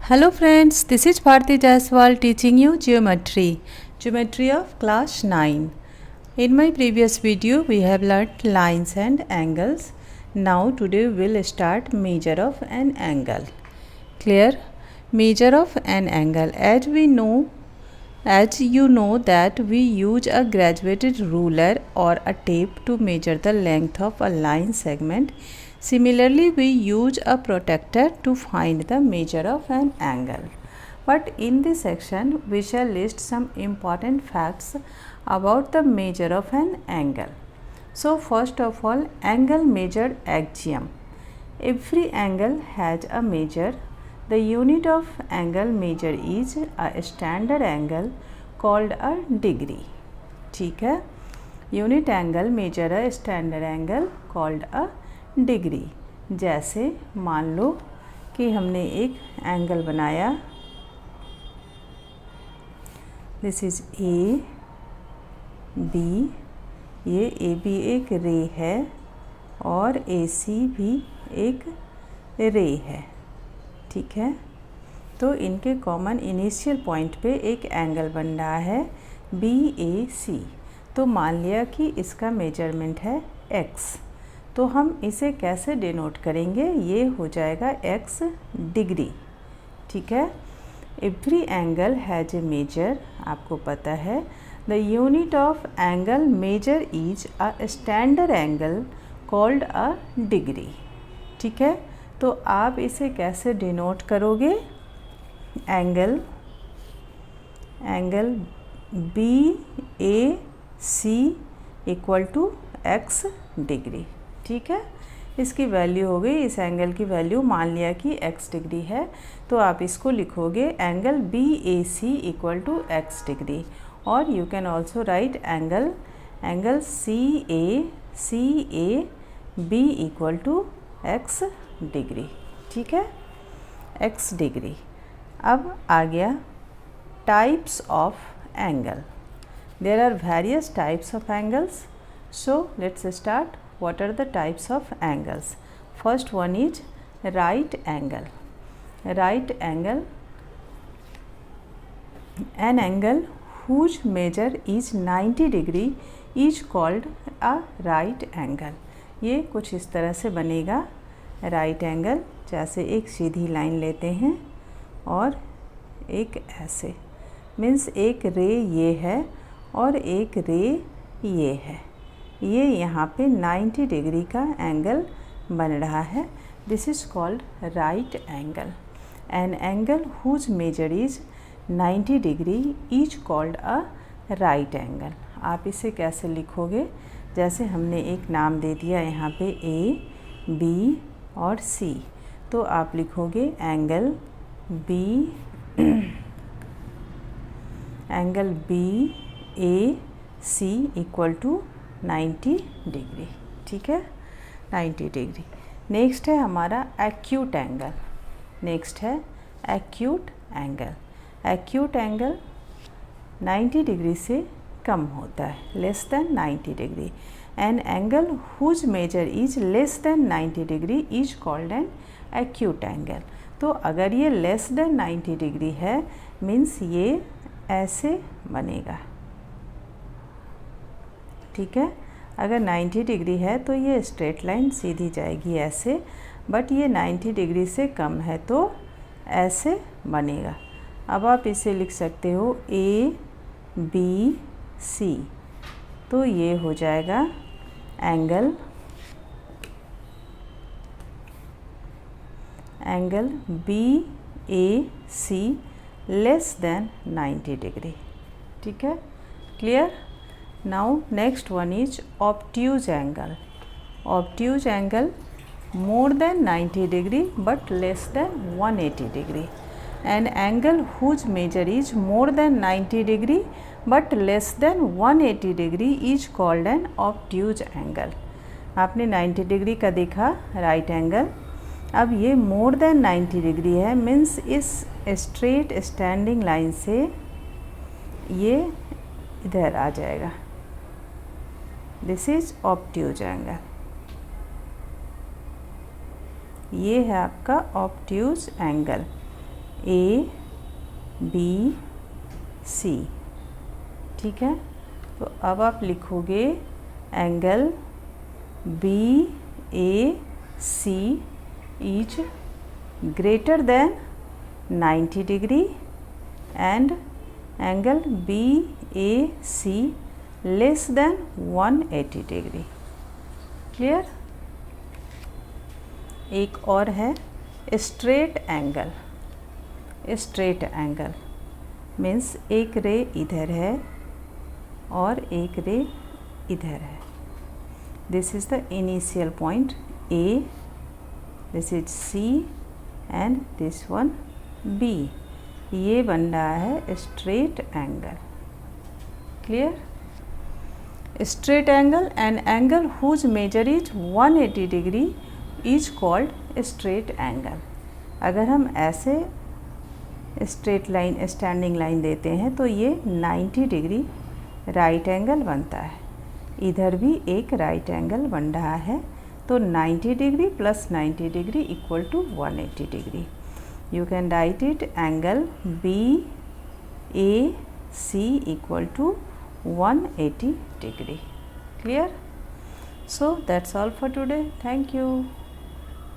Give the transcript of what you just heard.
Hello friends, this is Bharti Jaiswal teaching you geometry of class 9. In my previous video we have learnt lines and angles. Now today we will start measure of an angle. Clear? Measure of an angle. As you know that we use a graduated ruler or a tape to measure the length of a line segment. Similarly, we use a protractor to find the measure of an angle. But in this section, we shall list some important facts about the measure of an angle. So, first of all, angle measure axiom. Every angle has a measure. The unit of angle measure is a standard angle called a degree. ठीक है, unit angle measure है standard angle called a degree. जैसे मान लो कि हमने एक angle बनाया, this is A B, ये ए बी एक रे है और ए सी भी एक रे है. ठीक है, तो इनके कॉमन इनिशियल पॉइंट पे एक एंगल बन रहा है बी ए सी. तो मान लिया कि इसका मेजरमेंट है x. तो हम इसे कैसे डिनोट करेंगे, ये हो जाएगा x डिग्री. ठीक है, every angle has a measure. आपको पता है the unit of angle measure is a standard angle called a degree. ठीक है, तो आप इसे कैसे डिनोट करोगे, angle B A C equal to x degree. ठीक है, इसकी वैल्यू हो गई, इस एंगल की वैल्यू मान लिया कि x डिग्री है, तो आप इसको लिखोगे angle B A C equal to x degree. और you can also write angle C A B equal to x degree. ठीक है, x डिग्री. अब आ गया types of angle. There are various types of angles. So let's start. What are the types of angles? First one is right angle. Right angle, an angle whose measure is 90 degree is called a right angle. ये कुछ इस तरह से बनेगा right angle. जैसे एक सीधी line लेते हैं और एक ऐसे, मीन्स एक रे ये है और एक रे ये है. ये यहाँ पे 90 डिग्री का एंगल बन रहा है. This is called right angle. An angle whose measure is 90 degree is called a right angle. आप इसे कैसे लिखोगे, जैसे हमने एक नाम दे दिया यहाँ पे ए बी और सी, तो आप लिखोगे angle B A C equal to 90 degree. ठीक है, 90 डिग्री. नेक्स्ट है हमारा acute angle. Acute angle 90 degree से कम होता है, less than 90 degree. An angle whose measure is less than 90 degree is called an acute angle. तो अगर ये लेस देन 90 डिग्री है, मीन्स ये ऐसे बनेगा. ठीक है, अगर 90 डिग्री है तो ये स्ट्रेट लाइन सीधी जाएगी ऐसे, बट ये 90 डिग्री से कम है तो ऐसे बनेगा. अब आप इसे लिख सकते हो ए बी सी, तो ये हो जाएगा angle B A C less than 90 degree. ठीक है, clear. Now next one is obtuse angle. Obtuse angle more than 90 degree but less than 180 degree. An angle whose measure is more than 90 degree but less than 180 degree is called an obtuse angle. आपने 90 degree का देखा right angle. अब ये more than 90 degree है, means इस straight standing line से ये इधर आ जाएगा. This is obtuse angle. ये है आपका obtuse angle. A B C. ठीक है, तो अब आप लिखोगे angle B A C is greater than 90 degree and angle B A C less than 180 degree. Clear? एक और है straight angle. Straight angle means एक रे इधर है और एक रे इधर है। This is the initial point A, this is C and this one B. ये बन रहा है straight angle. Clear? Straight angle and angle whose measure is 180 degree is called straight angle. अगर हम ऐसे स्ट्रेट लाइन स्टैंडिंग लाइन देते हैं तो ये 90 डिग्री राइट एंगल बनता है। इधर भी एक राइट एंगल बन रहा है, तो 90 degree plus 90 degree equal to 180 degree. You can write it angle B A C equal to 180 degree. Clear? So that's all for today. Thank you.